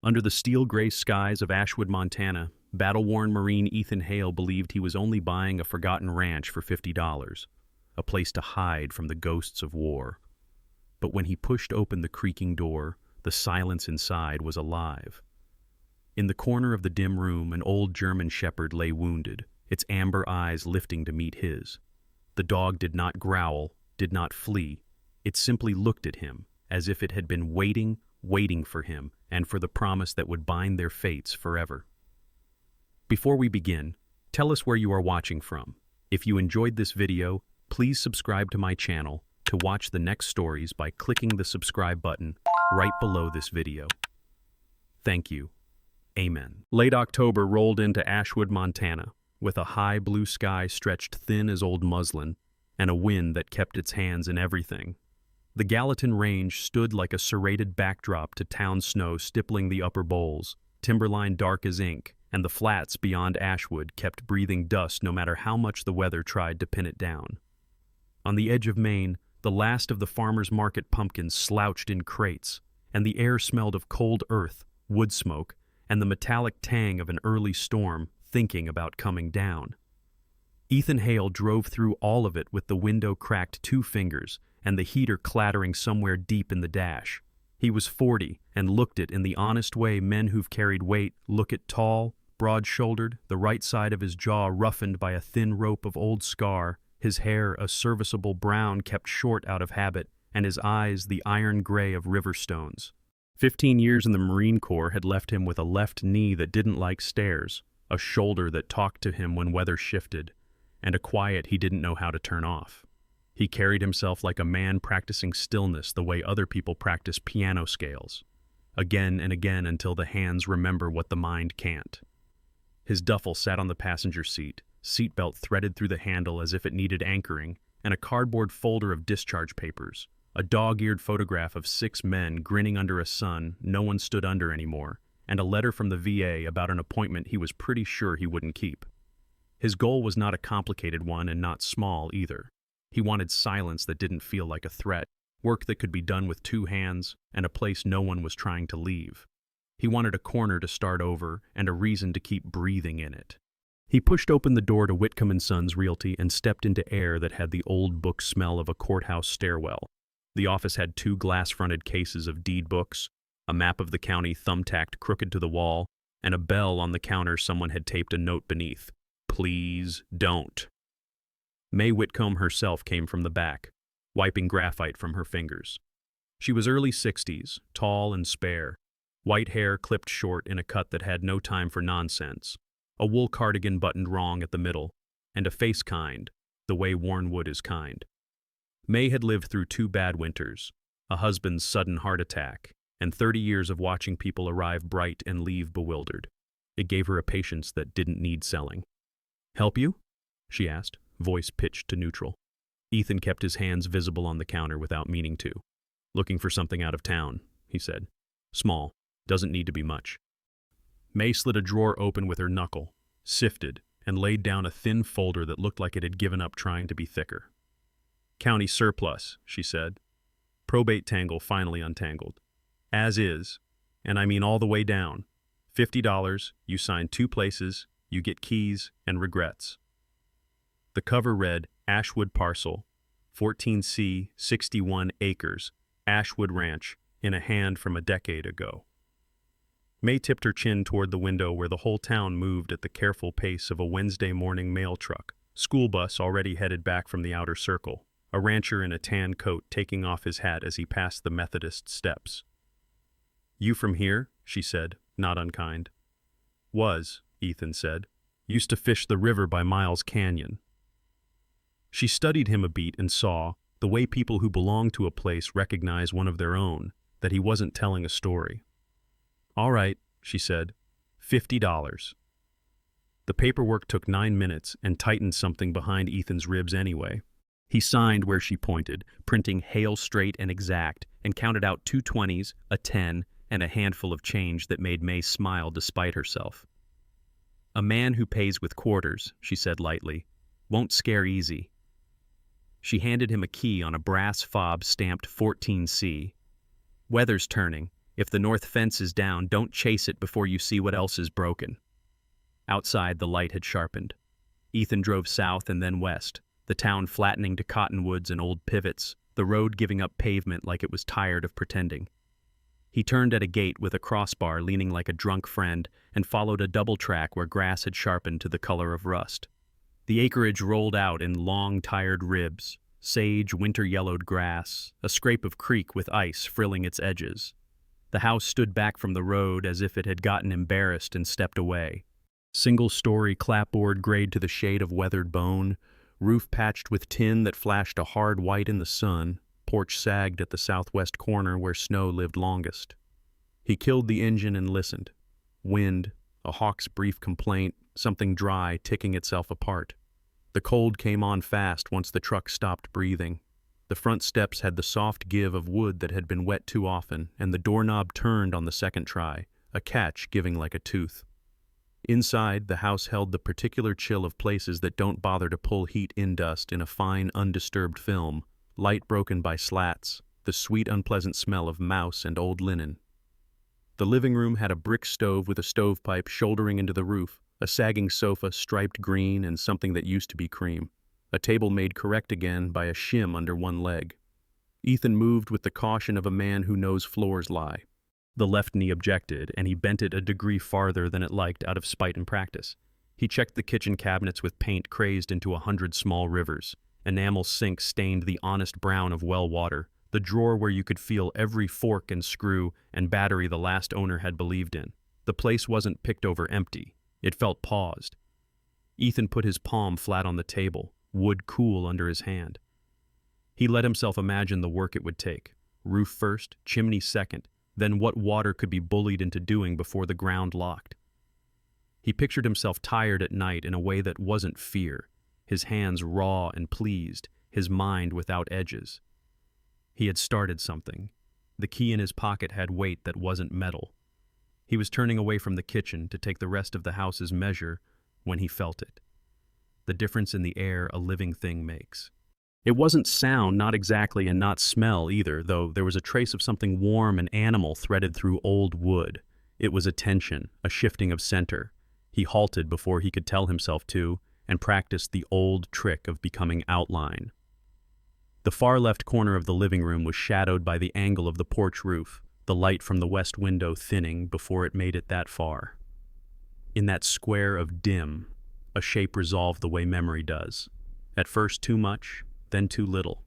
Under the steel-gray skies of Ashwood, Montana, battle-worn Marine Ethan Hale believed he was only buying a forgotten ranch for $50, a place to hide from the ghosts of war. But when he pushed open the creaking door, the silence inside was alive. In the corner of the dim room, an old German shepherd lay wounded, its amber eyes lifting to meet his. The dog did not growl, did not flee. It simply looked at him, as if it had been waiting for him, and for the promise that would bind their fates forever. Before we begin, tell us where you are watching from. If you enjoyed this video, please subscribe to my channel to watch the next stories by clicking the subscribe button right below this video. Thank you. Amen. Late October rolled into Ashwood, Montana, with a high blue sky stretched thin as old muslin, and a wind that kept its hands in everything. The Gallatin Range stood like a serrated backdrop to town snow stippling the upper bowls, timberline dark as ink, and the flats beyond Ashwood kept breathing dust no matter how much the weather tried to pin it down. On the edge of Maine, the last of the farmers' market pumpkins slouched in crates, and the air smelled of cold earth, wood smoke, and the metallic tang of an early storm thinking about coming down. Ethan Hale drove through all of it with the window cracked 2 fingers and the heater clattering somewhere deep in the dash. He was 40 and looked it in the honest way men who've carried weight look at tall, broad-shouldered, the right side of his jaw roughened by a thin rope of old scar, his hair a serviceable brown kept short out of habit, and his eyes the iron gray of river stones. 15 years in the Marine Corps had left him with a left knee that didn't like stairs, a shoulder that talked to him when weather shifted, and a quiet he didn't know how to turn off. He carried himself like a man practicing stillness the way other people practice piano scales, again and again until the hands remember what the mind can't. His duffel sat on the passenger seatbelt threaded through the handle as if it needed anchoring, and a cardboard folder of discharge papers, a dog-eared photograph of 6 men grinning under a sun no one stood under anymore, and a letter from the VA about an appointment he was pretty sure he wouldn't keep. His goal was not a complicated one and not small either. He wanted silence that didn't feel like a threat, work that could be done with 2 hands, and a place no one was trying to leave. He wanted a corner to start over and a reason to keep breathing in it. He pushed open the door to Whitcomb & Sons Realty and stepped into air that had the old book smell of a courthouse stairwell. The office had 2 glass-fronted cases of deed books, a map of the county thumbtacked crooked to the wall, and a bell on the counter someone had taped a note beneath. Please don't. May Whitcomb herself came from the back, wiping graphite from her fingers. She was early 60s, tall and spare, white hair clipped short in a cut that had no time for nonsense, a wool cardigan buttoned wrong at the middle, and a face kind, the way worn wood is kind. May had lived through 2 bad winters, a husband's sudden heart attack, and 30 years of watching people arrive bright and leave bewildered. It gave her a patience that didn't need selling. "Help you?" she asked, voice pitched to neutral. Ethan kept his hands visible on the counter without meaning to. "Looking for something out of town," he said. "Small. Doesn't need to be much." May slid a drawer open with her knuckle, sifted, and laid down a thin folder that looked like it had given up trying to be thicker. "County surplus," she said. "Probate tangle finally untangled. As is, and I mean all the way down. $50, you sign 2 places, you get keys and regrets." The cover read, Ashwood Parcel, 14C, 61 acres, Ashwood Ranch, in a hand from a decade ago. May tipped her chin toward the window where the whole town moved at the careful pace of a Wednesday morning mail truck, school bus already headed back from the outer circle, a rancher in a tan coat taking off his hat as he passed the Methodist steps. "You from here?" she said, not unkind. "Was," Ethan said. "Used to fish the river by Miles Canyon." She studied him a beat and saw, the way people who belong to a place recognize one of their own, that he wasn't telling a story. "All right," she said. $50. The paperwork took 9 minutes and tightened something behind Ethan's ribs anyway. He signed where she pointed, printing Hale straight and exact, and counted out 2 20s, a 10, and a handful of change that made May smile despite herself. "A man who pays with quarters," she said lightly, "won't scare easy." She handed him a key on a brass fob stamped 14C. "Weather's turning. If the north fence is down, don't chase it before you see what else is broken. Outside, the light had sharpened. Ethan drove south and then west, the town flattening to cottonwoods and old pivots, the road giving up pavement like it was tired of pretending. He turned at a gate with a crossbar leaning like a drunk friend and followed a double track where grass had sharpened to the color of rust. The acreage rolled out in long, tired ribs, sage, winter-yellowed grass, a scrape of creek with ice frilling its edges. The house stood back from the road as if it had gotten embarrassed and stepped away. Single-story clapboard grayed to the shade of weathered bone, roof patched with tin that flashed a hard white in the sun, porch sagged at the southwest corner where snow lived longest. He killed the engine and listened. Wind, a hawk's brief complaint, something dry ticking itself apart. The cold came on fast once the truck stopped breathing. The front steps had the soft give of wood that had been wet too often, and the doorknob turned on the second try, a catch giving like a tooth. Inside, the house held the particular chill of places that don't bother to pull heat in dust in a fine, undisturbed film, light broken by slats, the sweet, unpleasant smell of mouse and old linen. The living room had a brick stove with a stovepipe shouldering into the roof, a sagging sofa striped green and something that used to be cream, a table made correct again by a shim under one leg. Ethan moved with the caution of a man who knows floors lie. The left knee objected, and he bent it a degree farther than it liked out of spite and practice. He checked the kitchen cabinets with paint crazed into 100 small rivers. Enamel sink stained the honest brown of well water, the drawer where you could feel every fork and screw and battery the last owner had believed in. The place wasn't picked over empty. It felt paused. Ethan put his palm flat on the table, wood cool under his hand. He let himself imagine the work it would take. Roof first, chimney second, then what water could be bullied into doing before the ground locked. He pictured himself tired at night in a way that wasn't fear, his hands raw and pleased, his mind without edges. He had started something. The key in his pocket had weight that wasn't metal. He was turning away from the kitchen to take the rest of the house's measure when he felt it. The difference in the air a living thing makes. It wasn't sound, not exactly, and not smell either, though there was a trace of something warm and animal threaded through old wood. It was a tension, a shifting of center. He halted before he could tell himself to, and practiced the old trick of becoming outline. The far left corner of the living room was shadowed by the angle of the porch roof, the light from the west window thinning before it made it that far. In that square of dim, a shape resolved the way memory does. At first too much, then too little,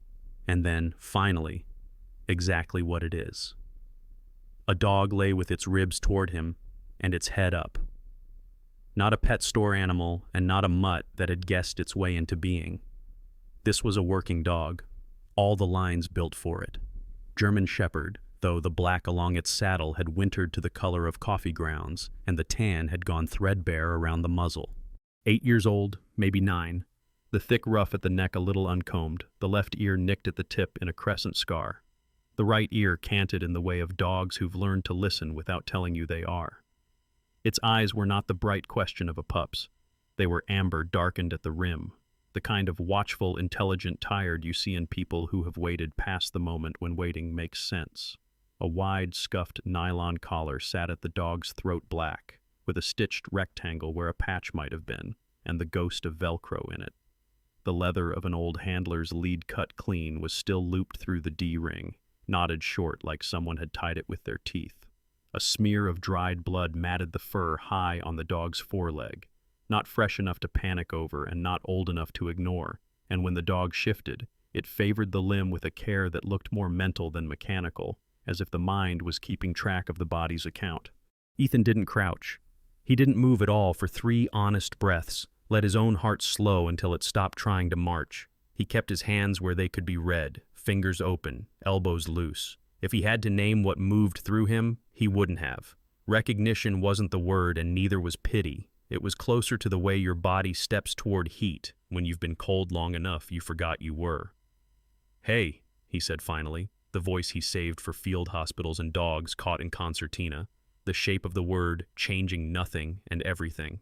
and then, finally, exactly what it is. A dog lay with its ribs toward him, and its head up. Not a pet store animal, and not a mutt that had guessed its way into being. This was a working dog, all the lines built for it. German Shepherd, though the black along its saddle had wintered to the color of coffee grounds, and the tan had gone threadbare around the muzzle. 8 years old, maybe 9. The thick ruff at the neck a little uncombed, the left ear nicked at the tip in a crescent scar. The right ear canted in the way of dogs who've learned to listen without telling you they are. Its eyes were not the bright question of a pup's. They were amber darkened at the rim, the kind of watchful, intelligent tired you see in people who have waited past the moment when waiting makes sense. A wide, scuffed nylon collar sat at the dog's throat black, with a stitched rectangle where a patch might have been, and the ghost of Velcro in it. The leather of an old handler's lead cut clean was still looped through the D-ring, knotted short like someone had tied it with their teeth. A smear of dried blood matted the fur high on the dog's foreleg, not fresh enough to panic over and not old enough to ignore, and when the dog shifted, it favored the limb with a care that looked more mental than mechanical, as if the mind was keeping track of the body's account. Ethan didn't crouch. He didn't move at all for 3 honest breaths, let his own heart slow until it stopped trying to march. He kept his hands where they could be read, fingers open, elbows loose. If he had to name what moved through him, he wouldn't have. Recognition wasn't the word, and neither was pity. It was closer to the way your body steps toward heat when you've been cold long enough you forgot you were. "Hey," he said finally, the voice he saved for field hospitals and dogs caught in concertina, the shape of the word changing nothing and everything.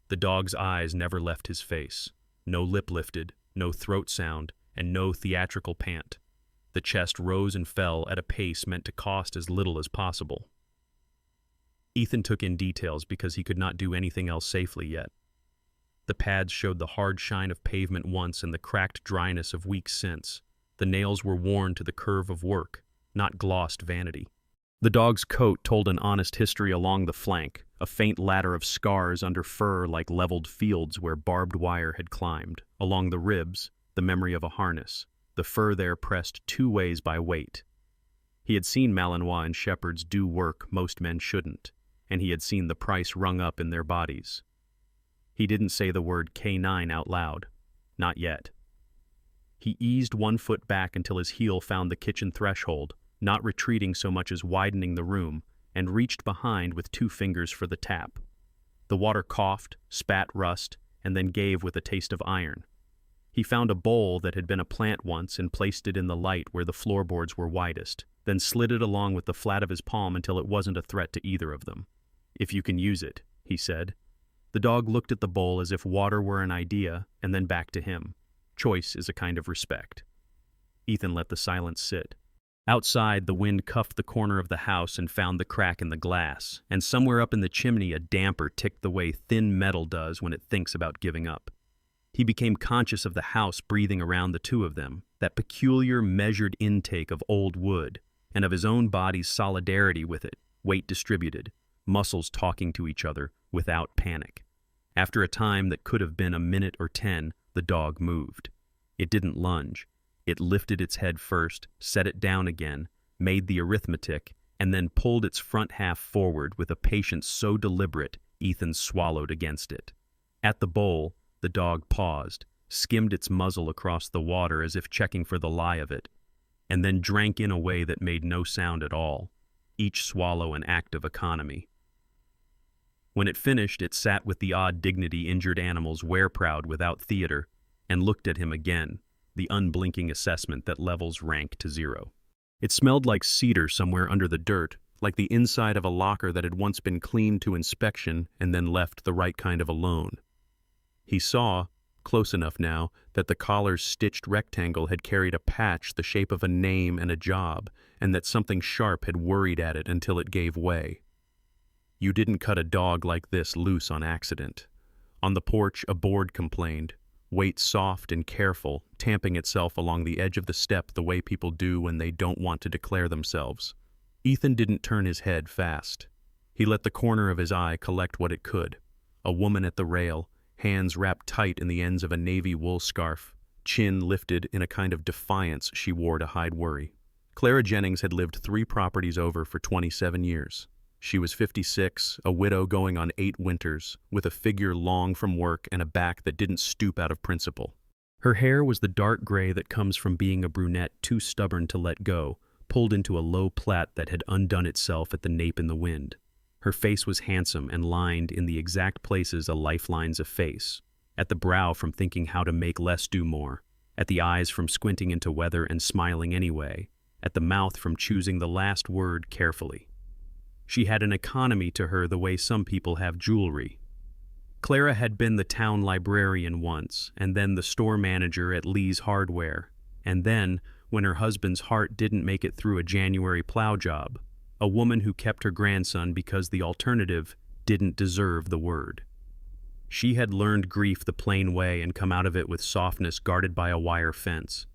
The dog's eyes never left his face. No lip lifted, no throat sound, and no theatrical pant. The chest rose and fell at a pace meant to cost as little as possible. Ethan took in details because he could not do anything else safely yet. The pads showed the hard shine of pavement once and the cracked dryness of weeks since. The nails were worn to the curve of work, not glossed vanity. The dog's coat told an honest history along the flank, a faint ladder of scars under fur like leveled fields where barbed wire had climbed. Along the ribs, the memory of a harness, the fur there pressed 2 ways by weight. He had seen Malinois and shepherds do work most men shouldn't, and he had seen the price rung up in their bodies. He didn't say the word K9 out loud. Not yet. He eased 1 foot back until his heel found the kitchen threshold, not retreating so much as widening the room, and reached behind with 2 fingers for the tap. The water coughed, spat rust, and then gave with a taste of iron. He found a bowl that had been a plant once and placed it in the light where the floorboards were widest, then slid it along with the flat of his palm until it wasn't a threat to either of them. "If you can use it," he said. The dog looked at the bowl as if water were an idea, and then back to him. Choice is a kind of respect. Ethan let the silence sit. Outside, the wind cuffed the corner of the house and found the crack in the glass, and somewhere up in the chimney a damper ticked the way thin metal does when it thinks about giving up. He became conscious of the house breathing around the 2 of them, that peculiar measured intake of old wood, and of his own body's solidarity with it, weight distributed, muscles talking to each other without panic. After a time that could have been a minute or 10, the dog moved. It didn't lunge. It lifted its head first, set it down again, made the arithmetic, and then pulled its front half forward with a patience so deliberate Ethan swallowed against it. At the bowl, the dog paused, skimmed its muzzle across the water as if checking for the lie of it, and then drank in a way that made no sound at all, each swallow an act of economy. When it finished, it sat with the odd dignity injured animals wear proud without theater, and looked at him again, the unblinking assessment that levels rank to 0. It smelled like cedar somewhere under the dirt, like the inside of a locker that had once been cleaned to inspection and then left the right kind of alone. He saw, close enough now, that the collar's stitched rectangle had carried a patch the shape of a name and a job, and that something sharp had worried at it until it gave way. You didn't cut a dog like this loose on accident. On the porch, a board complained, weight soft and careful, tamping itself along the edge of the step the way people do when they don't want to declare themselves. Ethan didn't turn his head fast. He let the corner of his eye collect what it could. A woman at the rail, hands wrapped tight in the ends of a navy wool scarf, chin lifted in a kind of defiance she wore to hide worry. Clara Jennings had lived 3 properties over for 27 years. She was 56, a widow going on 8 winters, with a figure long from work and a back that didn't stoop out of principle. Her hair was the dark gray that comes from being a brunette too stubborn to let go, pulled into a low plait that had undone itself at the nape in the wind. Her face was handsome and lined in the exact places a lifelines a face, at the brow from thinking how to make less do more, at the eyes from squinting into weather and smiling anyway, at the mouth from choosing the last word carefully. She had an economy to her the way some people have jewelry. Clara had been the town librarian once, and then the store manager at Lee's Hardware, and then, when her husband's heart didn't make it through a January plow job, a woman who kept her grandson because the alternative didn't deserve the word. She had learned grief the plain way and come out of it with softness guarded by a wire fence.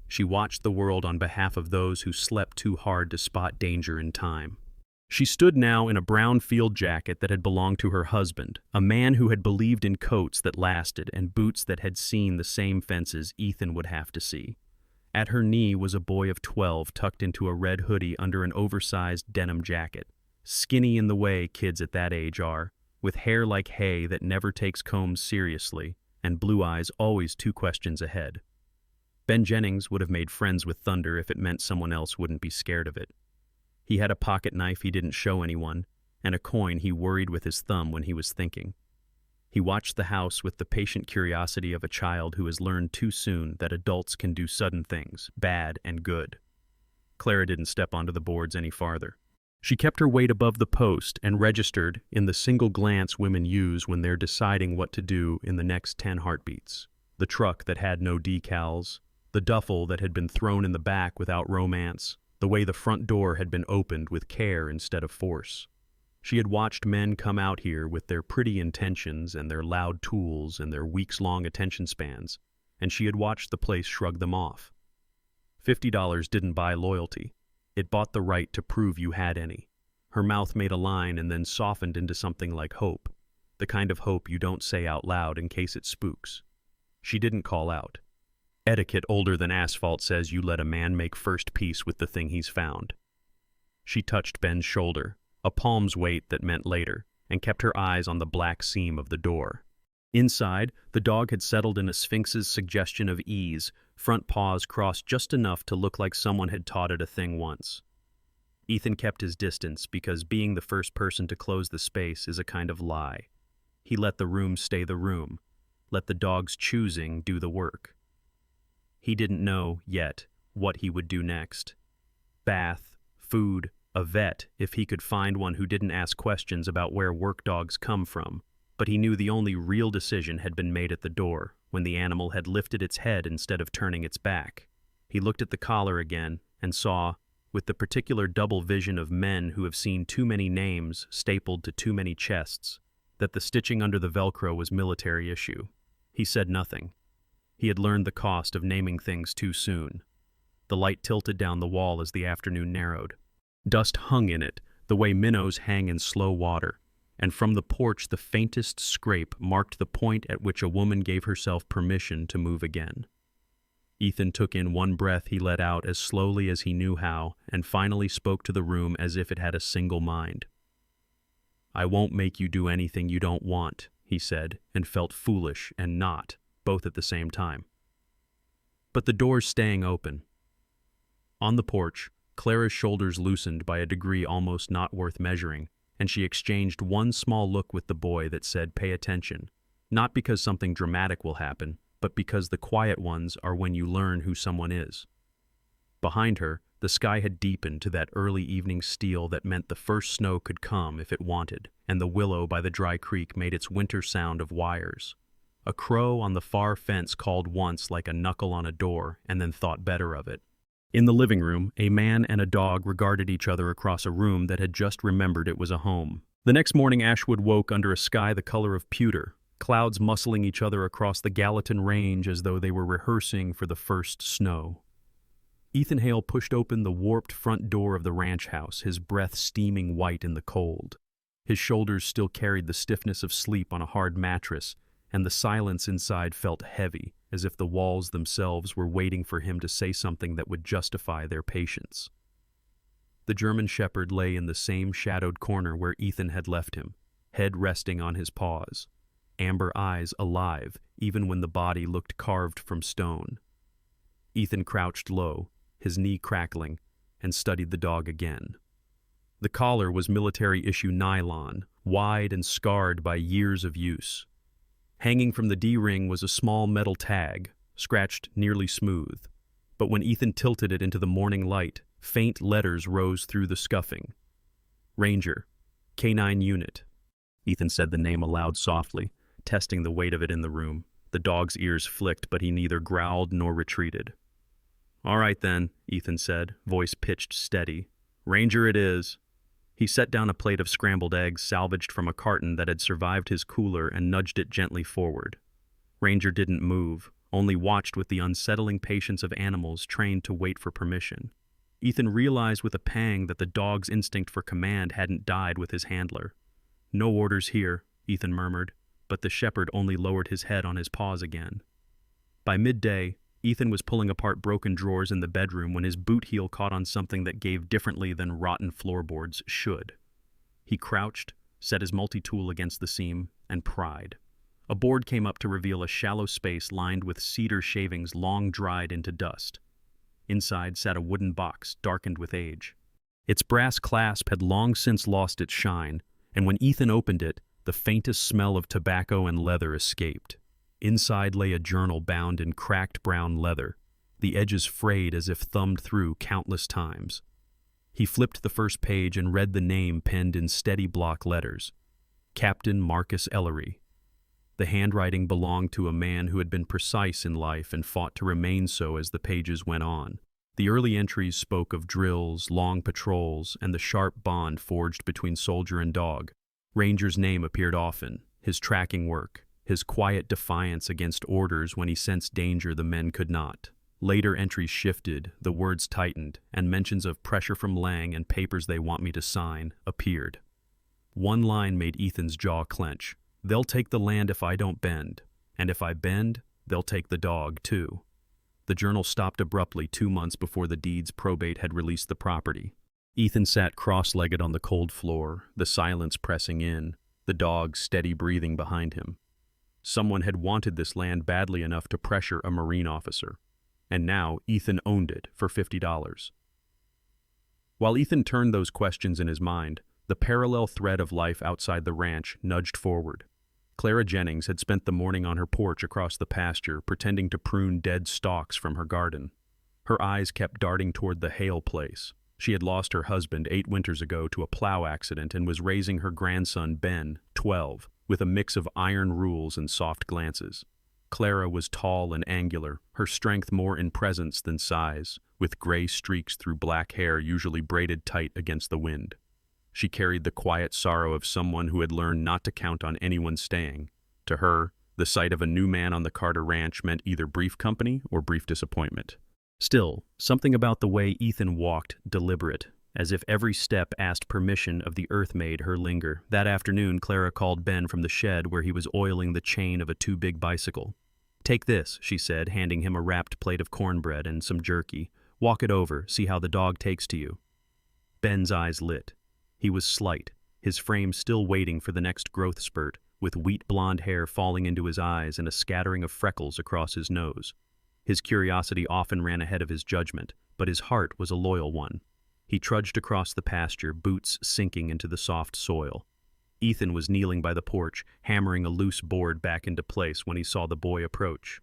She watched the world on behalf of those who slept too hard to spot danger in time. She stood now in a brown field jacket that had belonged to her husband, a man who had believed in coats that lasted and boots that had seen the same fences Ethan would have to see. At her knee was a boy of 12 tucked into a red hoodie under an oversized denim jacket, skinny in the way kids at that age are, with hair like hay that never takes combs seriously, and blue eyes always 2 questions ahead. Ben Jennings would have made friends with thunder if it meant someone else wouldn't be scared of it. He had a pocket knife he didn't show anyone, and a coin he worried with his thumb when he was thinking. He watched the house with the patient curiosity of a child who has learned too soon that adults can do sudden things, bad and good. Clara didn't step onto the boards any farther. She kept her weight above the post and registered in the single glance women use when they're deciding what to do in the next 10 heartbeats. The truck that had no decals, The duffel that had been thrown in the back without romance, the way the front door had been opened with care instead of force. She had watched men come out here with their pretty intentions and their loud tools and their weeks-long attention spans, and she had watched the place shrug them off. $50 didn't buy loyalty. It bought the right to prove you had any. Her mouth made a line and then softened into something like hope, the kind of hope you don't say out loud in case it spooks. She didn't call out. Etiquette older than asphalt says you let a man make first peace with the thing he's found. She touched Ben's shoulder, a palm's weight that meant later, and kept her eyes on the black seam of the door. Inside, the dog had settled in a sphinx's suggestion of ease, front paws crossed just enough to look like someone had taught it a thing once. Ethan kept his distance because being the first person to close the space is a kind of lie. He let the room stay the room, let the dog's choosing do the work. He didn't know, yet, what he would do next. Bath, food, a vet, if he could find one who didn't ask questions about where work dogs come from. But he knew the only real decision had been made at the door, when the animal had lifted its head instead of turning its back. He looked at the collar again and saw, with the particular double vision of men who have seen too many names stapled to too many chests, that the stitching under the Velcro was military issue. He said nothing. He had learned the cost of naming things too soon. The light tilted down the wall as the afternoon narrowed. Dust hung in it, the way minnows hang in slow water, and from the porch the faintest scrape marked the point at which a woman gave herself permission to move again. Ethan took in one breath he let out as slowly as he knew how, and finally spoke to the room as if it had a single mind. "I won't make you do anything you don't want," he said, and felt foolish and not, both at the same time. But the door's staying open. On the porch, Clara's shoulders loosened by a degree almost not worth measuring, and she exchanged one small look with the boy that said, "Pay attention," not because something dramatic will happen, but because the quiet ones are when you learn who someone is. Behind her, the sky had deepened to that early evening steel that meant the first snow could come if it wanted, and the willow by the dry creek made its winter sound of wires. A crow on the far fence called once like a knuckle on a door and then thought better of it. In the living room, a man and a dog regarded each other across a room that had just remembered it was a home. The next morning Ashwood woke under a sky the color of pewter, clouds muscling each other across the Gallatin Range as though they were rehearsing for the first snow. Ethan Hale pushed open the warped front door of the ranch house, his breath steaming white in the cold. His shoulders still carried the stiffness of sleep on a hard mattress, and the silence inside felt heavy, as if the walls themselves were waiting for him to say something that would justify their patience. The German shepherd lay in the same shadowed corner where Ethan had left him, head resting on his paws, amber eyes alive even when the body looked carved from stone. Ethan crouched low, his knee crackling, and studied the dog again. The collar was military-issue nylon, wide and scarred by years of use. Hanging from the D-ring was a small metal tag, scratched nearly smooth. But when Ethan tilted it into the morning light, faint letters rose through the scuffing. Ranger, K9 Unit. Ethan said the name aloud softly, testing the weight of it in the room. The dog's ears flicked, but he neither growled nor retreated. "All right then," Ethan said, voice pitched steady. "Ranger it is." He set down a plate of scrambled eggs salvaged from a carton that had survived his cooler and nudged it gently forward. Ranger didn't move, only watched with the unsettling patience of animals trained to wait for permission. Ethan realized with a pang that the dog's instinct for command hadn't died with his handler. "No orders here," Ethan murmured, but the shepherd only lowered his head on his paws again. By midday, Ethan was pulling apart broken drawers in the bedroom when his boot heel caught on something that gave differently than rotten floorboards should. He crouched, set his multi-tool against the seam, and pried. A board came up to reveal a shallow space lined with cedar shavings long dried into dust. Inside sat a wooden box, darkened with age. Its brass clasp had long since lost its shine, and when Ethan opened it, the faintest smell of tobacco and leather escaped. Inside lay a journal bound in cracked brown leather, the edges frayed as if thumbed through countless times. He flipped the first page and read the name penned in steady block letters. Captain Marcus Ellery. The handwriting belonged to a man who had been precise in life and fought to remain so as the pages went on. The early entries spoke of drills, long patrols, and the sharp bond forged between soldier and dog. Ranger's name appeared often, his tracking work, his quiet defiance against orders when he sensed danger the men could not. Later entries shifted, the words tightened, and mentions of pressure from Lang and papers they want me to sign appeared. One line made Ethan's jaw clench. "They'll take the land if I don't bend, and if I bend, they'll take the dog, too." The journal stopped abruptly 2 months before the deed's probate had released the property. Ethan sat cross-legged on the cold floor, the silence pressing in, the dog steady breathing behind him. Someone had wanted this land badly enough to pressure a Marine officer, and now Ethan owned it for $50. While Ethan turned those questions in his mind, the parallel thread of life outside the ranch nudged forward. Clara Jennings had spent the morning on her porch across the pasture, pretending to prune dead stalks from her garden. Her eyes kept darting toward the Hale place. She had lost her husband 8 winters ago to a plow accident and was raising her grandson, Ben, 12, with a mix of iron rules and soft glances. Clara was tall and angular, her strength more in presence than size, with gray streaks through black hair usually braided tight against the wind. She carried the quiet sorrow of someone who had learned not to count on anyone staying. To her, the sight of a new man on the Carter Ranch meant either brief company or brief disappointment. Still, something about the way Ethan walked, deliberate, as if every step asked permission of the earth made her linger. That afternoon, Clara called Ben from the shed where he was oiling the chain of a too-big bicycle. "Take this," she said, handing him a wrapped plate of cornbread and some jerky. "Walk it over, see how the dog takes to you." Ben's eyes lit. He was slight, his frame still waiting for the next growth spurt, with wheat blonde hair falling into his eyes and a scattering of freckles across his nose. His curiosity often ran ahead of his judgment, but his heart was a loyal one. He trudged across the pasture, boots sinking into the soft soil. Ethan was kneeling by the porch, hammering a loose board back into place when he saw the boy approach.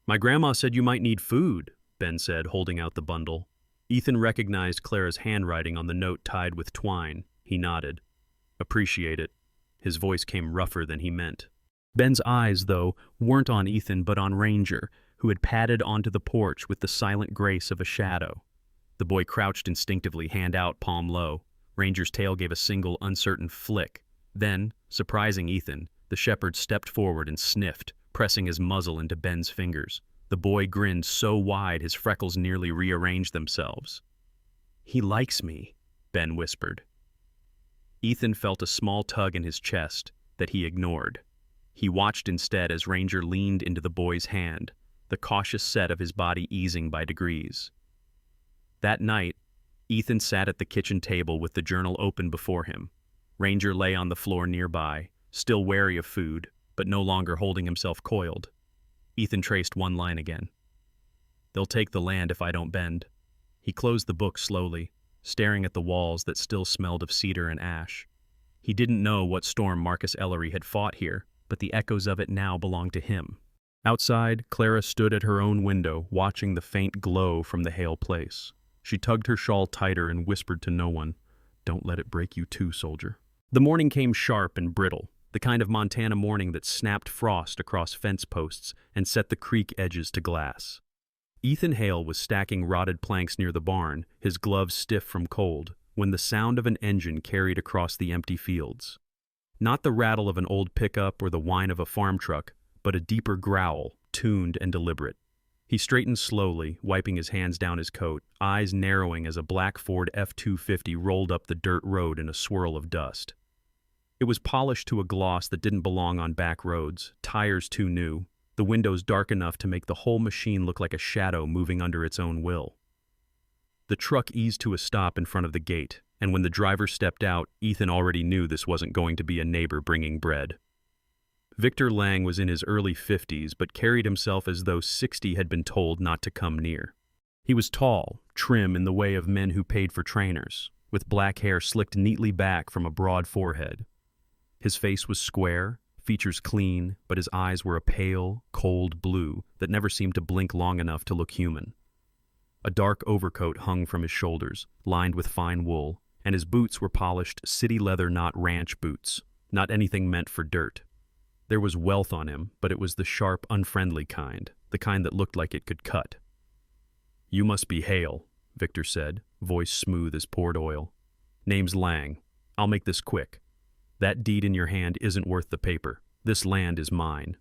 "My grandma said you might need food," Ben said, holding out the bundle. Ethan recognized Clara's handwriting on the note tied with twine. He nodded. "Appreciate it." His voice came rougher than he meant. Ben's eyes, though, weren't on Ethan but on Ranger, who had padded onto the porch with the silent grace of a shadow. The boy crouched instinctively, hand out, palm low. Ranger's tail gave a single, uncertain flick. Then, surprising Ethan, the shepherd stepped forward and sniffed, pressing his muzzle into Ben's fingers. The boy grinned so wide his freckles nearly rearranged themselves. "He likes me," Ben whispered. Ethan felt a small tug in his chest that he ignored. He watched instead as Ranger leaned into the boy's hand, the cautious set of his body easing by degrees. That night, Ethan sat at the kitchen table with the journal open before him. Ranger lay on the floor nearby, still wary of food, but no longer holding himself coiled. Ethan traced one line again. "They'll take the land if I don't bend." He closed the book slowly, staring at the walls that still smelled of cedar and ash. He didn't know what storm Marcus Ellery had fought here, but the echoes of it now belonged to him. Outside, Clara stood at her own window, watching the faint glow from the Hale place. She tugged her shawl tighter and whispered to no one, "Don't let it break you too, soldier." The morning came sharp and brittle, the kind of Montana morning that snapped frost across fence posts and set the creek edges to glass. Ethan Hale was stacking rotted planks near the barn, his gloves stiff from cold, when the sound of an engine carried across the empty fields. Not the rattle of an old pickup or the whine of a farm truck, but a deeper growl, tuned and deliberate. He straightened slowly, wiping his hands down his coat, eyes narrowing as a black Ford F-250 rolled up the dirt road in a swirl of dust. It was polished to a gloss that didn't belong on back roads, tires too new, the windows dark enough to make the whole machine look like a shadow moving under its own will. The truck eased to a stop in front of the gate, and when the driver stepped out, Ethan already knew this wasn't going to be a neighbor bringing bread. Victor Lang was in his early 50s, but carried himself as though 60 had been told not to come near. He was tall, trim in the way of men who paid for trainers, with black hair slicked neatly back from a broad forehead. His face was square, features clean, but his eyes were a pale, cold blue that never seemed to blink long enough to look human. A dark overcoat hung from his shoulders, lined with fine wool, and his boots were polished city leather, not ranch boots, not anything meant for dirt. There was wealth on him, but it was the sharp, unfriendly kind, the kind that looked like it could cut. "You must be Hale," Victor said, voice smooth as poured oil. "Name's Lang. I'll make this quick. That deed in your hand isn't worth the paper. This land is mine."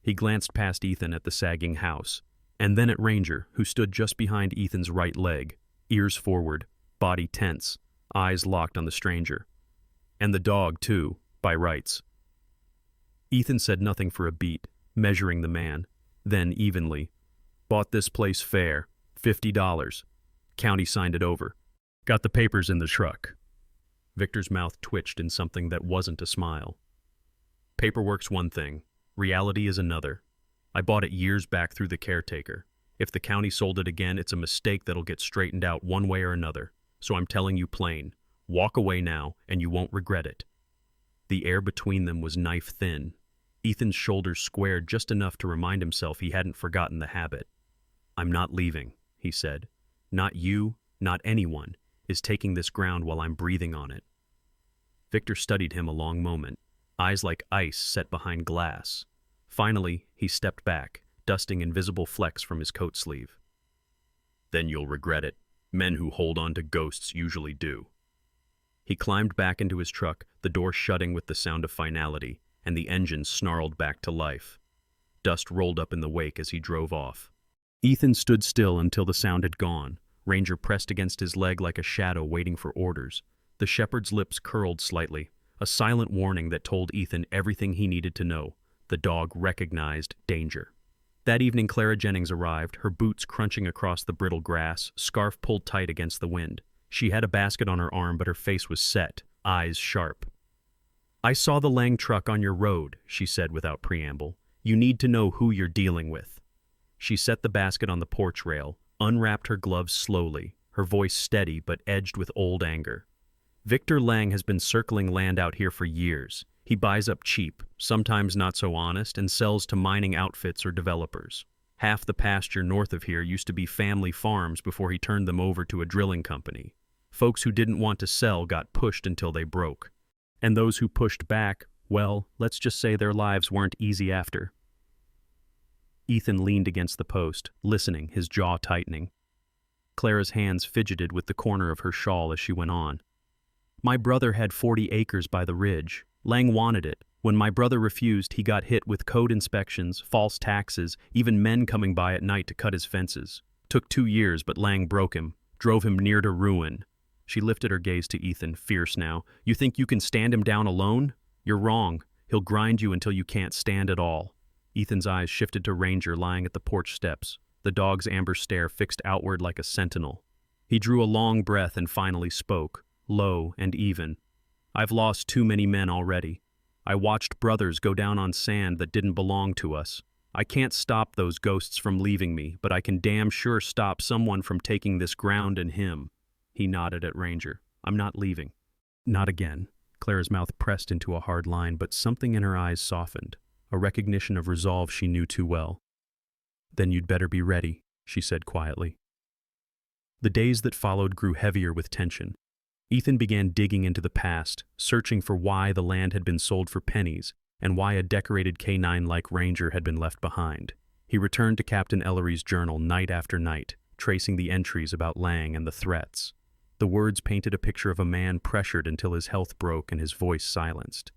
He glanced past Ethan at the sagging house, and then at Ranger, who stood just behind Ethan's right leg, ears forward, body tense, eyes locked on the stranger. And the dog, too, by rights. Ethan said nothing for a beat, measuring the man. Then, evenly, "Bought this place fair, $50. County signed it over. Got the papers in the truck." Victor's mouth twitched in something that wasn't a smile. "Paperwork's one thing. Reality is another. I bought it years back through the caretaker. If the county sold it again, it's a mistake that'll get straightened out one way or another. So I'm telling you plain. Walk away now, and you won't regret it." The air between them was knife-thin. Ethan's shoulders squared just enough to remind himself he hadn't forgotten the habit. "I'm not leaving," he said. "Not you, not anyone, is taking this ground while I'm breathing on it." Victor studied him a long moment, eyes like ice set behind glass. Finally, he stepped back, dusting invisible flecks from his coat sleeve. "Then you'll regret it. Men who hold on to ghosts usually do." He climbed back into his truck, the door shutting with the sound of finality, and the engine snarled back to life. Dust rolled up in the wake as he drove off. Ethan stood still until the sound had gone. Ranger pressed against his leg like a shadow waiting for orders. The shepherd's lips curled slightly, a silent warning that told Ethan everything he needed to know. The dog recognized danger. That evening Clara Jennings arrived, her boots crunching across the brittle grass, scarf pulled tight against the wind. She had a basket on her arm, but her face was set, eyes sharp. "I saw the Lang truck on your road," she said without preamble. "You need to know who you're dealing with." She set the basket on the porch rail, unwrapped her gloves slowly, her voice steady but edged with old anger. "Victor Lang has been circling land out here for years. He buys up cheap, sometimes not so honest, and sells to mining outfits or developers. Half the pasture north of here used to be family farms before he turned them over to a drilling company. Folks who didn't want to sell got pushed until they broke. And those who pushed back, well, let's just say their lives weren't easy after." Ethan leaned against the post, listening, his jaw tightening. Clara's hands fidgeted with the corner of her shawl as she went on. "My brother had 40 acres by the ridge. Lang wanted it. When my brother refused, he got hit with code inspections, false taxes, even men coming by at night to cut his fences. Took 2 years, but Lang broke him, drove him near to ruin." She lifted her gaze to Ethan, fierce now. "You think you can stand him down alone? You're wrong. He'll grind you until you can't stand at all." Ethan's eyes shifted to Ranger lying at the porch steps, the dog's amber stare fixed outward like a sentinel. He drew a long breath and finally spoke, low and even. "I've lost too many men already. I watched brothers go down on sand that didn't belong to us. I can't stop those ghosts from leaving me, but I can damn sure stop someone from taking this ground and him." He nodded at Ranger. "I'm not leaving." "Not again." Clara's mouth pressed into a hard line, but something in her eyes softened, a recognition of resolve she knew too well. "Then you'd better be ready," she said quietly. The days that followed grew heavier with tension. Ethan began digging into the past, searching for why the land had been sold for pennies and why a decorated K9 like Ranger had been left behind. He returned to Captain Ellery's journal night after night, tracing the entries about Lang and the threats. The words painted a picture of a man pressured until his health broke and his voice silenced.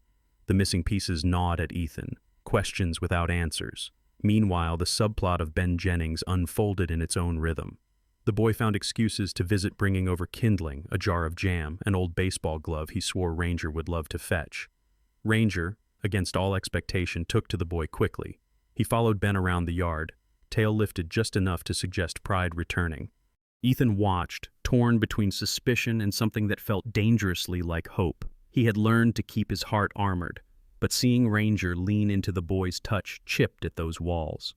The missing pieces gnawed at Ethan, questions without answers. Meanwhile, the subplot of Ben Jennings unfolded in its own rhythm. The boy found excuses to visit, bringing over kindling, a jar of jam, an old baseball glove he swore Ranger would love to fetch. Ranger, against all expectation, took to the boy quickly. He followed Ben around the yard, tail lifted just enough to suggest pride returning. Ethan watched, torn between suspicion and something that felt dangerously like hope. He had learned to keep his heart armored, but seeing Ranger lean into the boy's touch chipped at those walls.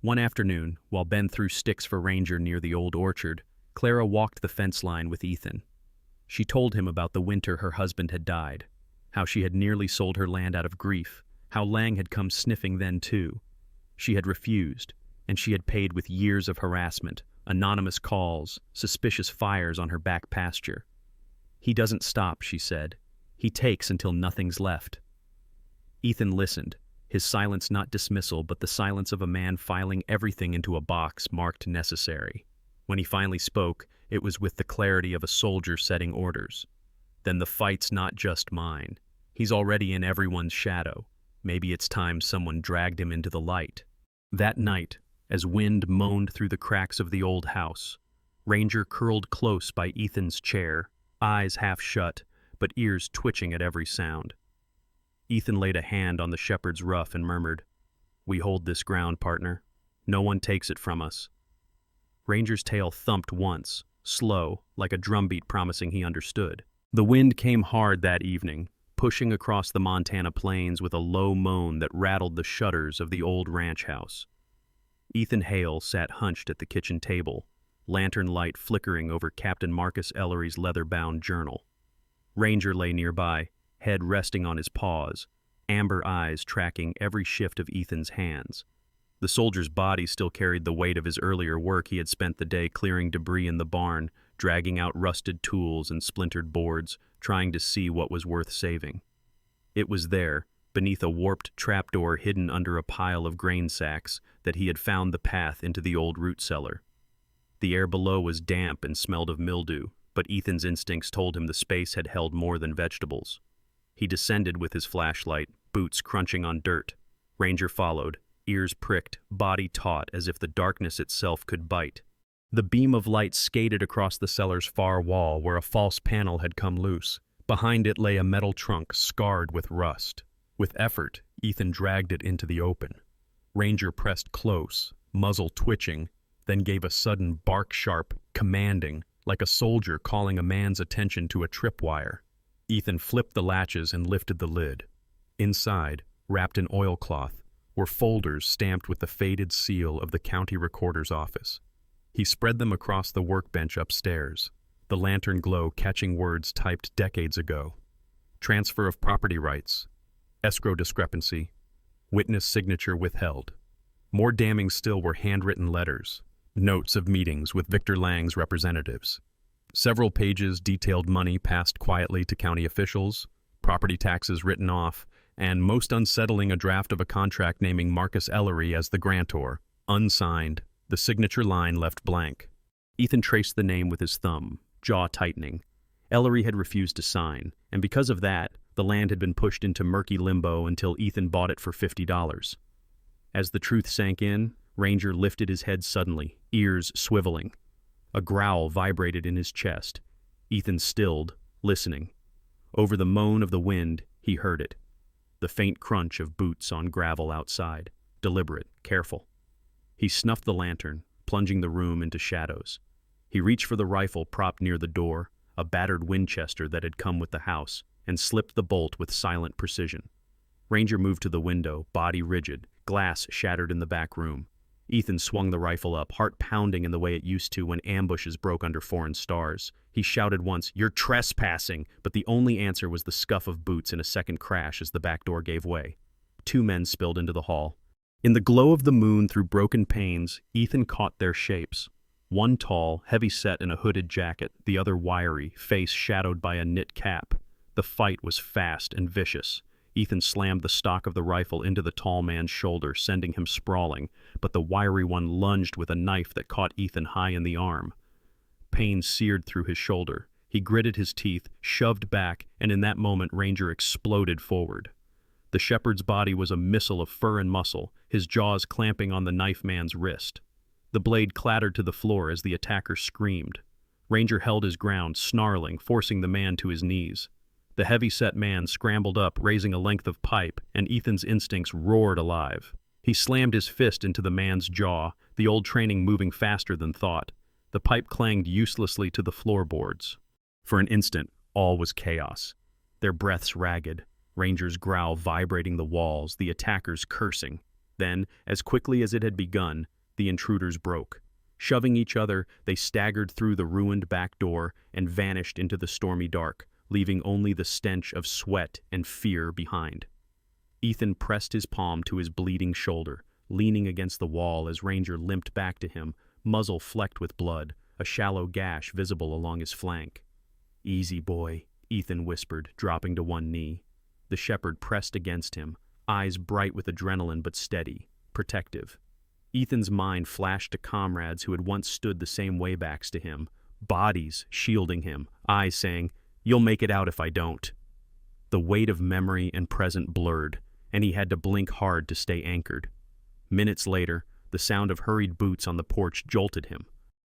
One afternoon, while Ben threw sticks for Ranger near the old orchard, Clara walked the fence line with Ethan. She told him about the winter her husband had died, how she had nearly sold her land out of grief, how Lang had come sniffing then too. She had refused, and she had paid with years of harassment, anonymous calls, suspicious fires on her back pasture. "He doesn't stop," she said. "He takes until nothing's left." Ethan listened, his silence not dismissal but the silence of a man filing everything into a box marked necessary. When he finally spoke, it was with the clarity of a soldier setting orders. Then the fight's not just mine. He's already in everyone's shadow. Maybe it's time someone dragged him into the light. That night, as wind moaned through the cracks of the old house, Ranger curled close by Ethan's chair, eyes half shut, but ears twitching at every sound. Ethan laid a hand on the shepherd's ruff and murmured, "We hold this ground, partner. No one takes it from us." Ranger's tail thumped once, slow, like a drumbeat promising he understood. The wind came hard that evening, pushing across the Montana plains with a low moan that rattled the shutters of the old ranch house. Ethan Hale sat hunched at the kitchen table, lantern light flickering over Captain Marcus Ellery's leather-bound journal. Ranger lay nearby, head resting on his paws, amber eyes tracking every shift of Ethan's hands. The soldier's body still carried the weight of his earlier work. He had spent the day clearing debris in the barn, dragging out rusted tools and splintered boards, trying to see what was worth saving. It was there, beneath a warped trapdoor hidden under a pile of grain sacks, that he had found the path into the old root cellar. The air below was damp and smelled of mildew, but Ethan's instincts told him the space had held more than vegetables. He descended with his flashlight, boots crunching on dirt. Ranger followed, ears pricked, body taut as if the darkness itself could bite. The beam of light skated across the cellar's far wall where a false panel had come loose. Behind it lay a metal trunk scarred with rust. With effort, Ethan dragged it into the open. Ranger pressed close, muzzle twitching, then gave a sudden bark-sharp, commanding, like a soldier calling a man's attention to a tripwire. Ethan flipped the latches and lifted the lid. Inside, wrapped in oilcloth, were folders stamped with the faded seal of the county recorder's office. He spread them across the workbench upstairs, the lantern glow catching words typed decades ago. Transfer of property rights, escrow discrepancy, witness signature withheld. More damning still were handwritten letters, notes of meetings with Victor Lang's representatives. Several pages detailed money passed quietly to county officials, property taxes written off, and most unsettling, a draft of a contract naming Marcus Ellery as the grantor, unsigned, the signature line left blank. Ethan traced the name with his thumb, jaw tightening. Ellery had refused to sign, and because of that, the land had been pushed into murky limbo until Ethan bought it for $50. As the truth sank in, Ranger lifted his head suddenly, ears swiveling. A growl vibrated in his chest. Ethan stilled, listening. Over the moan of the wind, he heard it. The faint crunch of boots on gravel outside, deliberate, careful. He snuffed the lantern, plunging the room into shadows. He reached for the rifle propped near the door, a battered Winchester that had come with the house, and slipped the bolt with silent precision. Ranger moved to the window, body rigid, glass shattered in the back room. Ethan swung the rifle up, heart pounding in the way it used to when ambushes broke under foreign stars. He shouted once, "You're trespassing!" but the only answer was the scuff of boots and a second crash as the back door gave way. 2 men spilled into the hall. In the glow of the moon through broken panes, Ethan caught their shapes. One tall, heavy-set in a hooded jacket, the other wiry, face shadowed by a knit cap. The fight was fast and vicious. Ethan slammed the stock of the rifle into the tall man's shoulder, sending him sprawling, but the wiry one lunged with a knife that caught Ethan high in the arm. Pain seared through his shoulder. He gritted his teeth, shoved back, and in that moment Ranger exploded forward. The shepherd's body was a missile of fur and muscle, his jaws clamping on the knife man's wrist. The blade clattered to the floor as the attacker screamed. Ranger held his ground, snarling, forcing the man to his knees. The heavy-set man scrambled up, raising a length of pipe, and Ethan's instincts roared alive. He slammed his fist into the man's jaw, the old training moving faster than thought. The pipe clanged uselessly to the floorboards. For an instant, all was chaos. Their breaths ragged, Ranger's growl vibrating the walls, the attackers cursing. Then, as quickly as it had begun, the intruders broke. Shoving each other, they staggered through the ruined back door and vanished into the stormy dark, leaving only the stench of sweat and fear behind. Ethan pressed his palm to his bleeding shoulder, leaning against the wall as Ranger limped back to him, muzzle flecked with blood, a shallow gash visible along his flank. "Easy, boy," Ethan whispered, dropping to one knee. The shepherd pressed against him, eyes bright with adrenaline but steady, protective. Ethan's mind flashed to comrades who had once stood the same way backs to him, bodies shielding him, eyes saying, "You'll make it out if I don't." The weight of memory and present blurred, and he had to blink hard to stay anchored. Minutes later, the sound of hurried boots on the porch jolted him.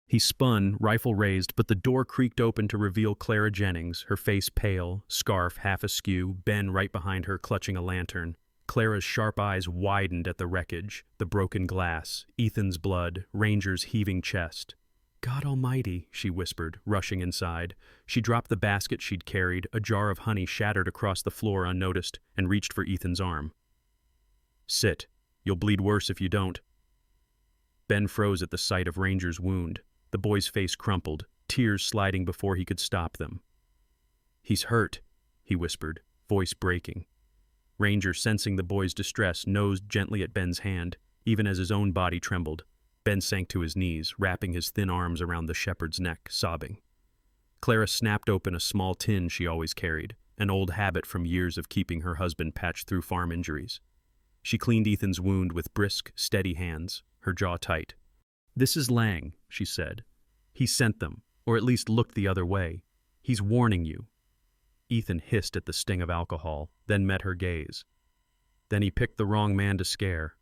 He spun, rifle raised, but the door creaked open to reveal Clara Jennings, her face pale, scarf half askew, Ben right behind her clutching a lantern. Clara's sharp eyes widened at the wreckage, the broken glass, Ethan's blood, Ranger's heaving chest. "God almighty," she whispered, rushing inside. She dropped the basket she'd carried, a jar of honey shattered across the floor unnoticed, and reached for Ethan's arm. "Sit. You'll bleed worse if you don't." Ben froze at the sight of Ranger's wound. The boy's face crumpled, tears sliding before he could stop them. "He's hurt," he whispered, voice breaking. Ranger, sensing the boy's distress, nosed gently at Ben's hand, even as his own body trembled. Ben sank to his knees, wrapping his thin arms around the shepherd's neck, sobbing. Clara snapped open a small tin she always carried, an old habit from years of keeping her husband patched through farm injuries. She cleaned Ethan's wound with brisk, steady hands, her jaw tight. "This is Lang," she said. "He sent them, or at least looked the other way. He's warning you." Ethan hissed at the sting of alcohol, then met her gaze. "Then he picked the wrong man to scare."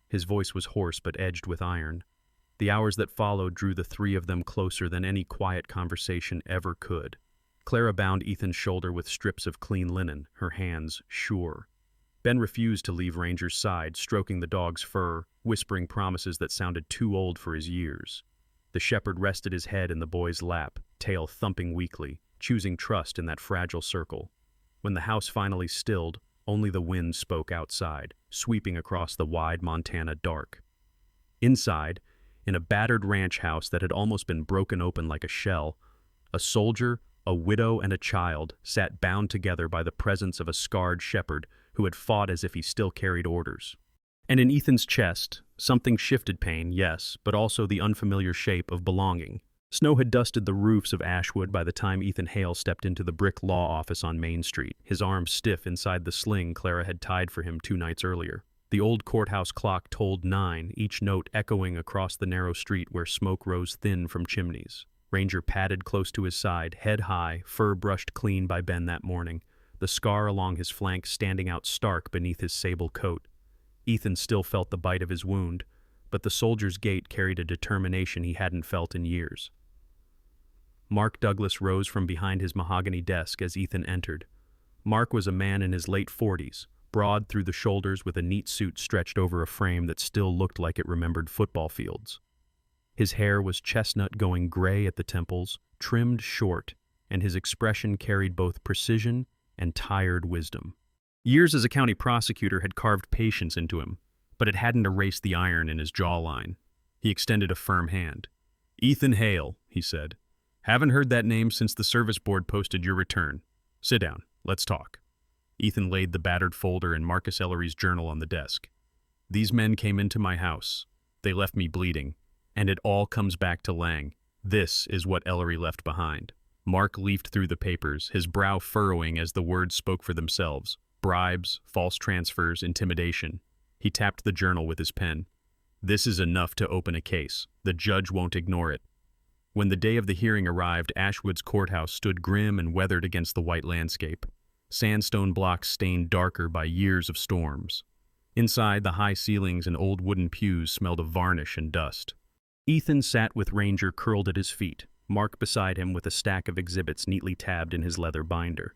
His voice was hoarse but edged with iron. The hours that followed drew the three of them closer than any quiet conversation ever could. Clara bound Ethan's shoulder with strips of clean linen, her hands sure. Ben refused to leave Ranger's side, stroking the dog's fur, whispering promises that sounded too old for his years. The shepherd rested his head in the boy's lap, tail thumping weakly, choosing trust in that fragile circle. When the house finally stilled, only the wind spoke outside, sweeping across the wide Montana dark. Inside, in a battered ranch house that had almost been broken open like a shell, a soldier, a widow, and a child sat bound together by the presence of a scarred shepherd who had fought as if he still carried orders. And in Ethan's chest, something shifted pain, yes, but also the unfamiliar shape of belonging. Snow had dusted the roofs of Ashwood by the time Ethan Hale stepped into the brick law office on Main Street, his arms stiff inside the sling Clara had tied for him 2 nights earlier. The old courthouse clock tolled 9, each note echoing across the narrow street where smoke rose thin from chimneys. Ranger padded close to his side, head high, fur brushed clean by Ben that morning, the scar along his flank standing out stark beneath his sable coat. Ethan still felt the bite of his wound, but the soldier's gait carried a determination he hadn't felt in years. Mark Douglas rose from behind his mahogany desk as Ethan entered. Mark was a man in his late 40s, broad through the shoulders with a neat suit stretched over a frame that still looked like it remembered football fields. His hair was chestnut going gray at the temples, trimmed short, and his expression carried both precision and tired wisdom. Years as a county prosecutor had carved patience into him, but it hadn't erased the iron in his jawline. He extended a firm hand. "Ethan Hale," he said. "Haven't heard that name since the service board posted your return. Sit down. Let's talk." Ethan laid the battered folder and Marcus Ellery's journal on the desk. "These men came into my house. They left me bleeding. And it all comes back to Lang. This is what Ellery left behind." Mark leafed through the papers, his brow furrowing as the words spoke for themselves. Bribes, false transfers, intimidation. He tapped the journal with his pen. "This is enough to open a case. The judge won't ignore it." When the day of the hearing arrived, Ashwood's courthouse stood grim and weathered against the white landscape. Sandstone blocks stained darker by years of storms. Inside, the high ceilings and old wooden pews smelled of varnish and dust. Ethan sat with Ranger curled at his feet, Mark beside him with a stack of exhibits neatly tabbed in his leather binder.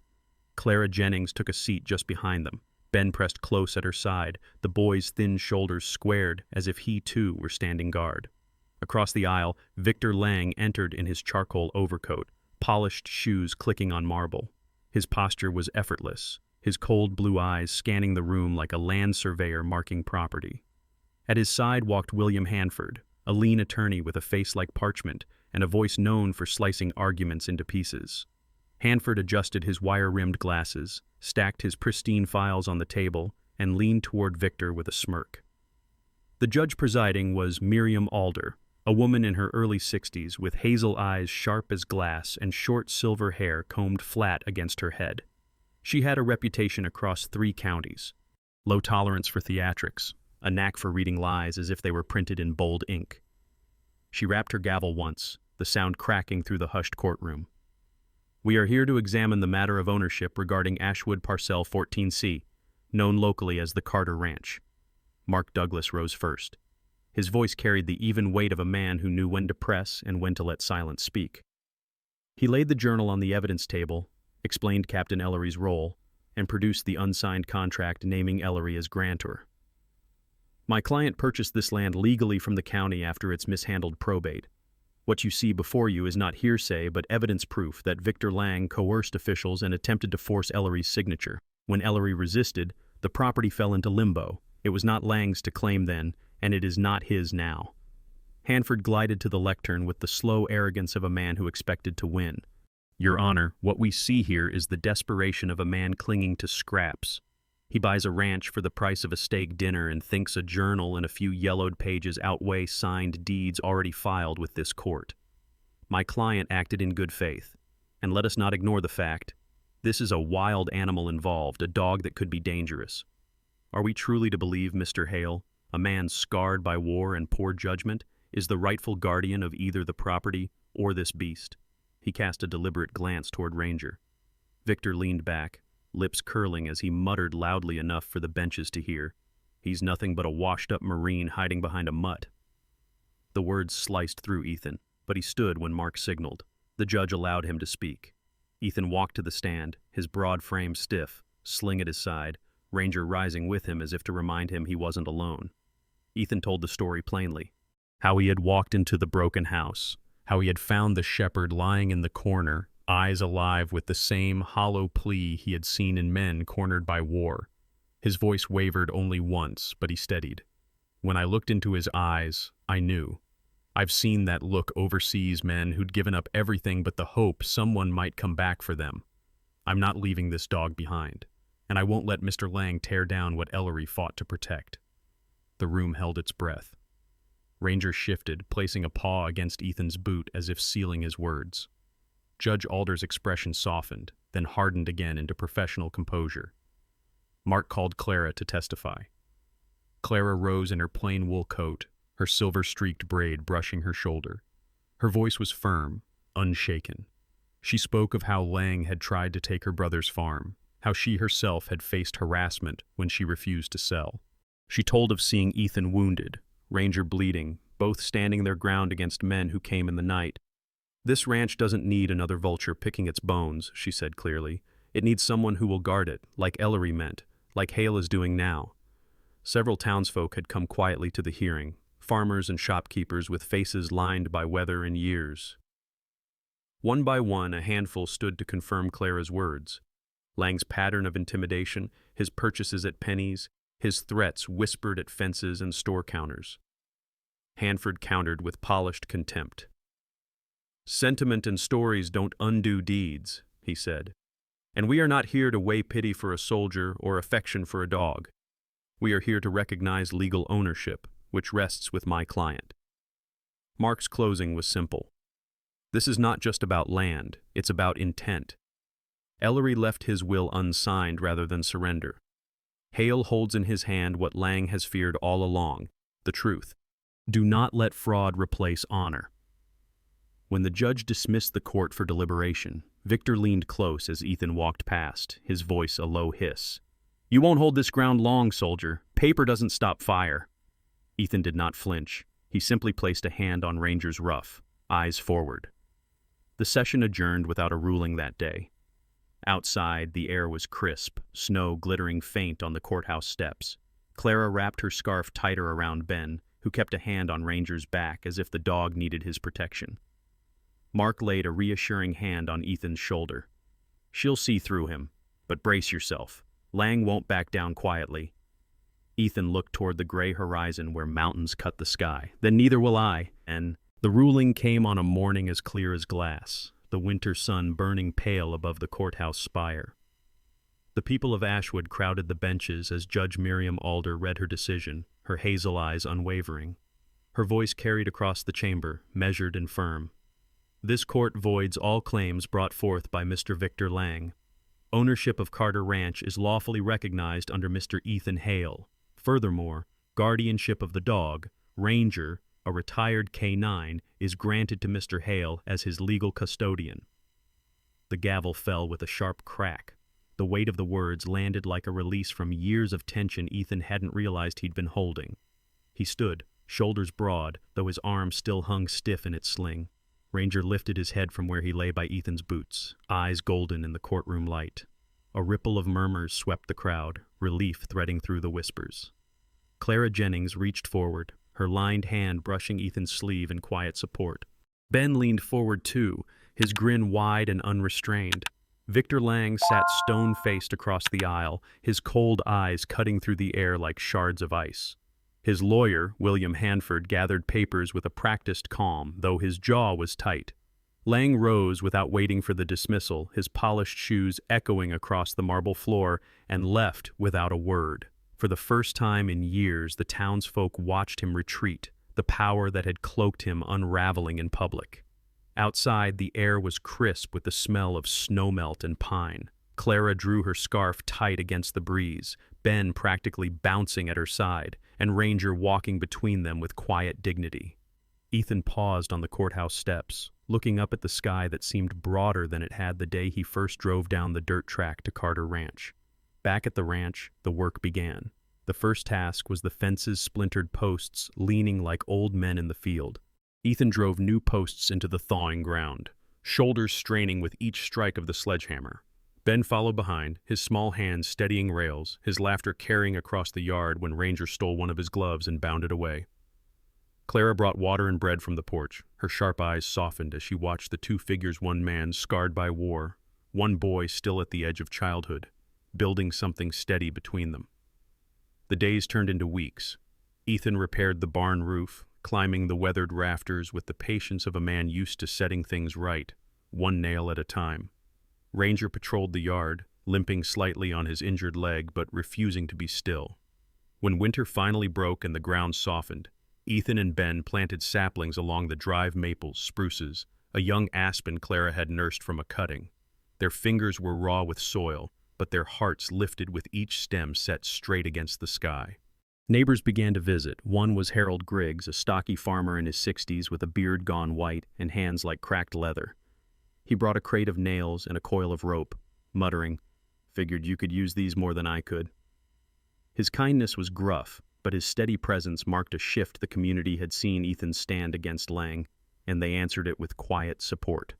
Clara Jennings took a seat just behind them. Ben pressed close at her side, the boy's thin shoulders squared as if he too were standing guard. Across the aisle, Victor Lang entered in his charcoal overcoat, polished shoes clicking on marble. His posture was effortless, his cold blue eyes scanning the room like a land surveyor marking property. At his side walked William Hanford, a lean attorney with a face like parchment and a voice known for slicing arguments into pieces. Hanford adjusted his wire-rimmed glasses, stacked his pristine files on the table, and leaned toward Victor with a smirk. The judge presiding was Miriam Alder, a woman in her early 60s with hazel eyes sharp as glass and short silver hair combed flat against her head. She had a reputation across 3 counties. Low tolerance for theatrics, a knack for reading lies as if they were printed in bold ink. She rapped her gavel once, the sound cracking through the hushed courtroom. We are here to examine the matter of ownership regarding Ashwood Parcel 14C, known locally as the Carter Ranch. Mark Douglas rose first. His voice carried the even weight of a man who knew when to press and when to let silence speak. He laid the journal on the evidence table, explained Captain Ellery's role, and produced the unsigned contract naming Ellery as grantor. My client purchased this land legally from the county after its mishandled probate. What you see before you is not hearsay but evidence proof that Victor Lang coerced officials and attempted to force Ellery's signature. When Ellery resisted, the property fell into limbo. It was not Lang's to claim then, and it is not his now. Hanford glided to the lectern with the slow arrogance of a man who expected to win. Your Honor, what we see here is the desperation of a man clinging to scraps. He buys a ranch for the price of a steak dinner and thinks a journal and a few yellowed pages outweigh signed deeds already filed with this court. My client acted in good faith, and let us not ignore the fact, this is a wild animal involved, a dog that could be dangerous. Are we truly to believe Mr. Hale, a man scarred by war and poor judgment, is the rightful guardian of either the property or this beast? He cast a deliberate glance toward Ranger. Victor leaned back, lips curling as he muttered loudly enough for the benches to hear. He's nothing but a washed-up Marine hiding behind a mutt. The words sliced through Ethan, but he stood when Mark signaled. The judge allowed him to speak. Ethan walked to the stand, his broad frame stiff, sling at his side, Ranger rising with him as if to remind him he wasn't alone. Ethan told the story plainly. How he had walked into the broken house, how he had found the shepherd lying in the corner, eyes alive with the same hollow plea he had seen in men cornered by war. His voice wavered only once, but he steadied. When I looked into his eyes, I knew. I've seen that look overseas, men who'd given up everything but the hope someone might come back for them. I'm not leaving this dog behind, and I won't let Mr. Lang tear down what Ellery fought to protect. The room held its breath. Ranger shifted, placing a paw against Ethan's boot as if sealing his words. Judge Alder's expression softened, then hardened again into professional composure. Mark called Clara to testify. Clara rose in her plain wool coat, her silver-streaked braid brushing her shoulder. Her voice was firm, unshaken. She spoke of how Lang had tried to take her brother's farm, how she herself had faced harassment when she refused to sell. She told of seeing Ethan wounded, Ranger bleeding, both standing their ground against men who came in the night. This ranch doesn't need another vulture picking its bones, she said clearly. It needs someone who will guard it, like Ellery meant, like Hale is doing now. Several townsfolk had come quietly to the hearing, farmers and shopkeepers with faces lined by weather and years. One by one, a handful stood to confirm Clara's words. Lang's pattern of intimidation, his purchases at pennies, his threats whispered at fences and store counters. Hanford countered with polished contempt. Sentiment and stories don't undo deeds, he said. And we are not here to weigh pity for a soldier or affection for a dog. We are here to recognize legal ownership, which rests with my client. Mark's closing was simple. This is not just about land, it's about intent. Ellery left his will unsigned rather than surrender. Hale holds in his hand what Lang has feared all along, the truth. Do not let fraud replace honor. When the judge dismissed the court for deliberation, Victor leaned close as Ethan walked past, his voice a low hiss. You won't hold this ground long, soldier. Paper doesn't stop fire. Ethan did not flinch. He simply placed a hand on Ranger's ruff, eyes forward. The session adjourned without a ruling that day. Outside, the air was crisp, snow glittering faint on the courthouse steps. Clara wrapped her scarf tighter around Ben, who kept a hand on Ranger's back as if the dog needed his protection. Mark laid a reassuring hand on Ethan's shoulder. She'll see through him, but brace yourself. Lang won't back down quietly. Ethan looked toward the gray horizon where mountains cut the sky. Then neither will I, and the ruling came on a morning as clear as glass, the winter sun burning pale above the courthouse spire. The people of Ashwood crowded the benches as Judge Miriam Alder read her decision, her hazel eyes unwavering. Her voice carried across the chamber, measured and firm. This court voids all claims brought forth by Mr. Victor Lang. Ownership of Carter Ranch is lawfully recognized under Mr. Ethan Hale. Furthermore, guardianship of the dog, Ranger, a retired K9, is granted to Mr. Hale as his legal custodian. The gavel fell with a sharp crack. The weight of the words landed like a release from years of tension Ethan hadn't realized he'd been holding. He stood, shoulders broad, though his arm still hung stiff in its sling. Ranger lifted his head from where he lay by Ethan's boots, eyes golden in the courtroom light. A ripple of murmurs swept the crowd, relief threading through the whispers. Clara Jennings reached forward, her lined hand brushing Ethan's sleeve in quiet support. Ben leaned forward too, his grin wide and unrestrained. Victor Lang sat stone-faced across the aisle, his cold eyes cutting through the air like shards of ice. His lawyer, William Hanford, gathered papers with a practiced calm, though his jaw was tight. Lang rose without waiting for the dismissal, his polished shoes echoing across the marble floor, and left without a word. For the first time in years, the townsfolk watched him retreat, the power that had cloaked him unraveling in public. Outside, the air was crisp with the smell of snowmelt and pine. Clara drew her scarf tight against the breeze, Ben practically bouncing at her side, and Ranger walking between them with quiet dignity. Ethan paused on the courthouse steps, looking up at the sky that seemed broader than it had the day he first drove down the dirt track to Carter Ranch. Back at the ranch, the work began. The first task was the fence's splintered posts leaning like old men in the field. Ethan drove new posts into the thawing ground, shoulders straining with each strike of the sledgehammer. Ben followed behind, his small hands steadying rails, his laughter carrying across the yard when Ranger stole one of his gloves and bounded away. Clara brought water and bread from the porch. Her sharp eyes softened as she watched the two figures, one man scarred by war, one boy still at the edge of childhood, building something steady between them. The days turned into weeks. Ethan repaired the barn roof, climbing the weathered rafters with the patience of a man used to setting things right, one nail at a time. Ranger patrolled the yard, limping slightly on his injured leg but refusing to be still. When winter finally broke and the ground softened, Ethan and Ben planted saplings along the drive maples, spruces, a young aspen Clara had nursed from a cutting. Their fingers were raw with soil, but their hearts lifted with each stem set straight against the sky. Neighbors began to visit. One was Harold Griggs, a stocky farmer in his 60s with a beard gone white and hands like cracked leather. He brought a crate of nails and a coil of rope, muttering, "Figured you could use these more than I could." His kindness was gruff, but his steady presence marked a shift the community had seen Ethan stand against Lang, and they answered it with quiet support.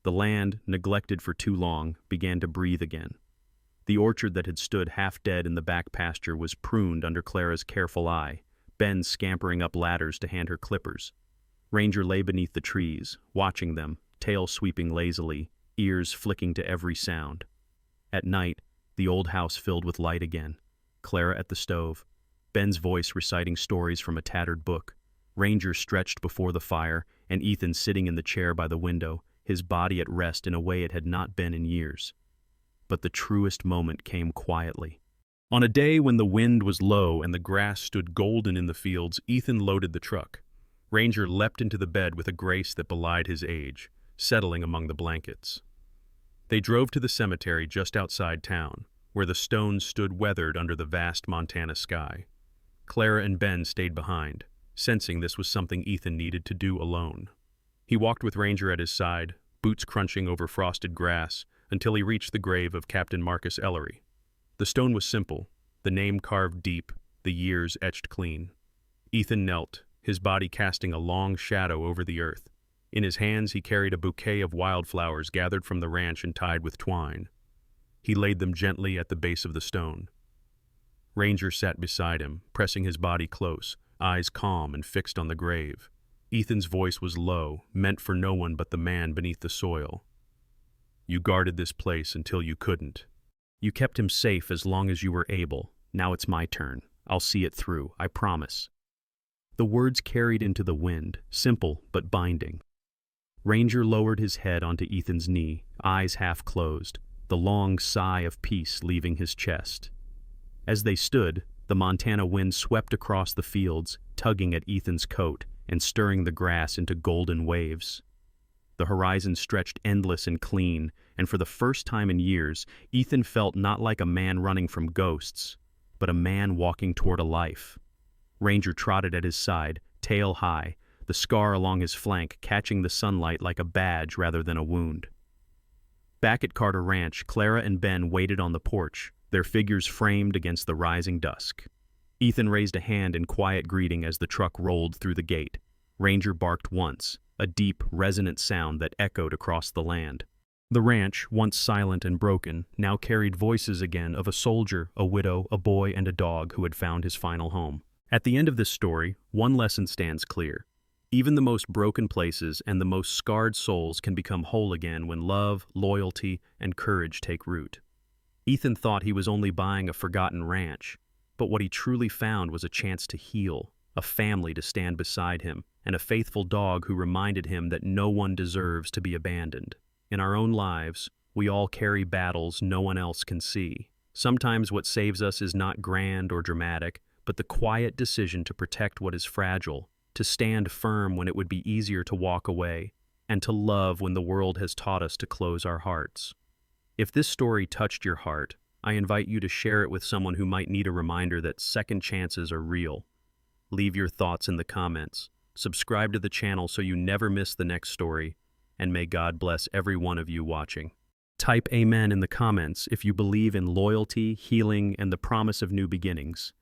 The land, neglected for too long, began to breathe again. The orchard that had stood half dead in the back pasture was pruned under Clara's careful eye, Ben scampering up ladders to hand her clippers. Ranger lay beneath the trees, watching them, tail sweeping lazily, ears flicking to every sound. At night, the old house filled with light again. Clara at the stove, Ben's voice reciting stories from a tattered book, Ranger stretched before the fire, and Ethan sitting in the chair by the window, his body at rest in a way it had not been in years. But the truest moment came quietly. On a day when the wind was low and the grass stood golden in the fields, Ethan loaded the truck. Ranger leapt into the bed with a grace that belied his age, settling among the blankets. They drove to the cemetery just outside town, where the stones stood weathered under the vast Montana sky. Clara and Ben stayed behind, sensing this was something Ethan needed to do alone. He walked with Ranger at his side, boots crunching over frosted grass, until he reached the grave of Captain Marcus Ellery. The stone was simple, the name carved deep, the years etched clean. Ethan knelt, his body casting a long shadow over the earth. In his hands he carried a bouquet of wildflowers gathered from the ranch and tied with twine. He laid them gently at the base of the stone. Ranger sat beside him, pressing his body close, eyes calm and fixed on the grave. Ethan's voice was low, meant for no one but the man beneath the soil. "You guarded this place until you couldn't. You kept him safe as long as you were able. Now it's my turn. I'll see it through, I promise." The words carried into the wind, simple but binding. Ranger lowered his head onto Ethan's knee, eyes half closed, the long sigh of peace leaving his chest. As they stood, the Montana wind swept across the fields, tugging at Ethan's coat and stirring the grass into golden waves. The horizon stretched endless and clean, and for the first time in years, Ethan felt not like a man running from ghosts, but a man walking toward a life. Ranger trotted at his side, tail high, the scar along his flank catching the sunlight like a badge rather than a wound. Back at Carter Ranch, Clara and Ben waited on the porch, their figures framed against the rising dusk. Ethan raised a hand in quiet greeting as the truck rolled through the gate. Ranger barked once, a deep, resonant sound that echoed across the land. The ranch, once silent and broken, now carried voices again of a soldier, a widow, a boy, and a dog who had found his final home. At the end of this story, one lesson stands clear. Even the most broken places and the most scarred souls can become whole again when love, loyalty, and courage take root. Ethan thought he was only buying a forgotten ranch, but what he truly found was a chance to heal, a family to stand beside him, and a faithful dog who reminded him that no one deserves to be abandoned. In our own lives, we all carry battles no one else can see. Sometimes what saves us is not grand or dramatic, but the quiet decision to protect what is fragile, to stand firm when it would be easier to walk away, and to love when the world has taught us to close our hearts. If this story touched your heart, I invite you to share it with someone who might need a reminder that second chances are real. Leave your thoughts in the comments. Subscribe to the channel so you never miss the next story, and may God bless every one of you watching. Type Amen in the comments if you believe in loyalty, healing, and the promise of new beginnings.